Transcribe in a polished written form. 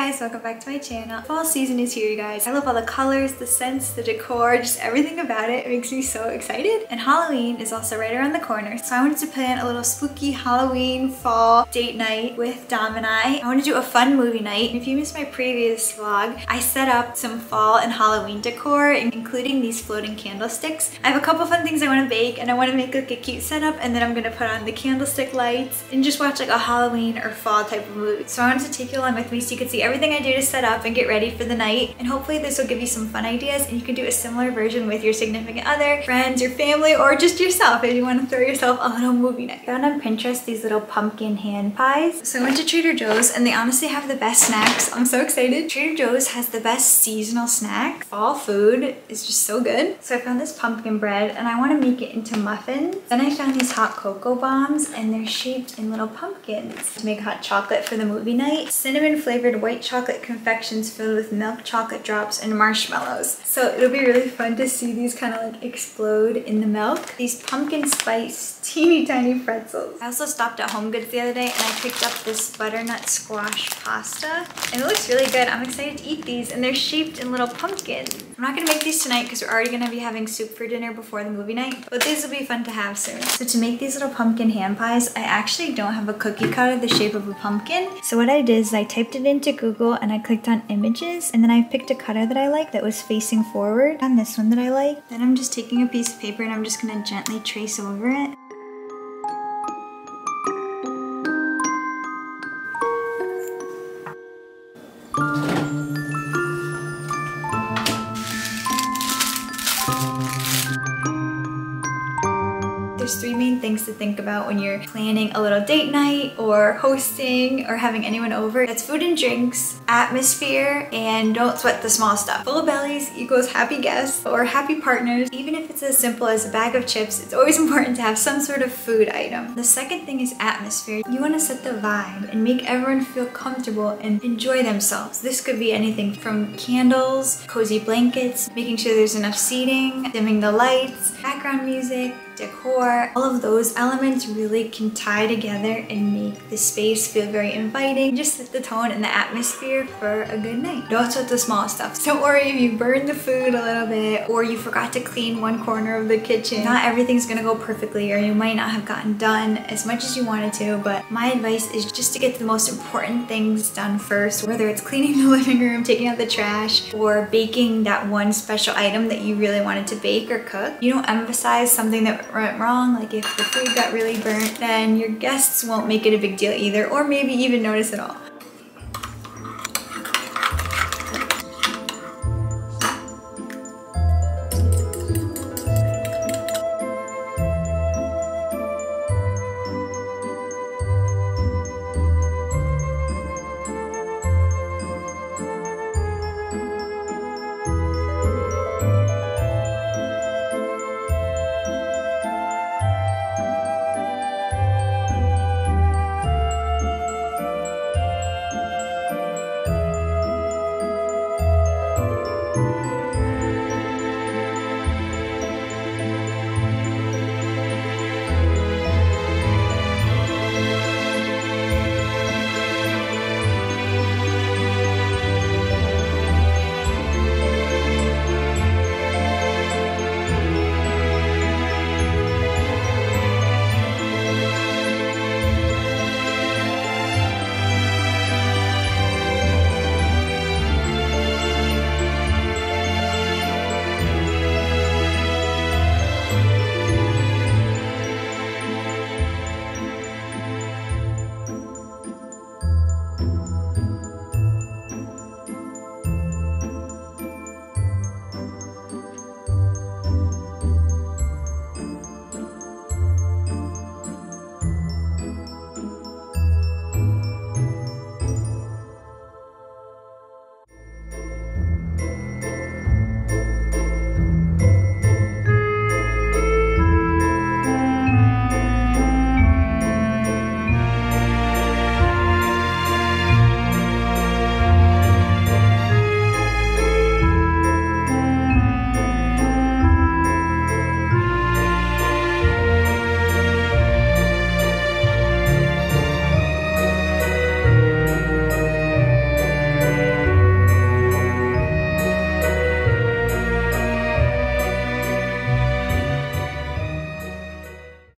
guys, welcome back to my channel. Fall season is here, you guys. I love all the colors, the scents, the decor, just everything about it. It makes me so excited. And Halloween is also right around the corner. So I wanted to plan a little spooky Halloween fall date night with Dom and I. I want to do a fun movie night. If you missed my previous vlog, I set up some fall and Halloween decor, including these floating candlesticks. I have a couple fun things I want to bake, and I want to make like a cute setup, and then I'm going to put on the candlestick lights and just watch like a Halloween or fall type of movie. So I wanted to take you along with me so you can see everything I do to set up and get ready for the night. And hopefully this will give you some fun ideas, and you can do a similar version with your significant other, friends, your family, or just yourself if you want to throw yourself a little movie night. I found on Pinterest these little pumpkin hand pies. So I went to Trader Joe's, and they honestly have the best snacks. I'm so excited. Trader Joe's has the best seasonal snack. Fall food is just so good. So I found this pumpkin bread, and I want to make it into muffins. Then I found these hot cocoa bombs, and they're shaped in little pumpkins to make hot chocolate for the movie night. Cinnamon flavored white chocolate confections filled with milk chocolate drops and marshmallows. So it'll be really fun to see these kind of like explode in the milk. These pumpkin spice teeny tiny pretzels. I also stopped at Home Goods the other day, and I picked up this butternut squash pasta, and it looks really good. I'm excited to eat these, and they're shaped in little pumpkins. I'm not gonna make these tonight because we're already gonna be having soup for dinner before the movie night, but these will be fun to have soon. So to make these little pumpkin hand pies, I actually don't have a cookie cutter the shape of a pumpkin. So what I did is I typed it into Google, and I clicked on images, and then I picked a cutter that I like that was facing forward, and this one that I like. Then I'm just taking a piece of paper, and I'm just gonna gently trace over it. There's three main things to think about when you're planning a little date night or hosting or having anyone over. That's food and drinks, atmosphere, and don't sweat the small stuff. Full bellies equals happy guests or happy partners. Even if it's as simple as a bag of chips, it's always important to have some sort of food item. The second thing is atmosphere. You want to set the vibe and make everyone feel comfortable and enjoy themselves. This could be anything from candles, cozy blankets, making sure there's enough seating, dimming the lights, background music, decor. All of those elements really can tie together and make the space feel very inviting. Just set the tone and the atmosphere for a good night. Don't sweat the small stuff. Don't worry if you burned the food a little bit or you forgot to clean one corner of the kitchen. Not everything's gonna go perfectly, or you might not have gotten done as much as you wanted to, but my advice is just to get the most important things done first, whether it's cleaning the living room, taking out the trash, or baking that one special item that you really wanted to bake or cook. You don't emphasize something that went wrong, like if the food got really burnt, then your guests won't make it a big deal either, or maybe even notice at all.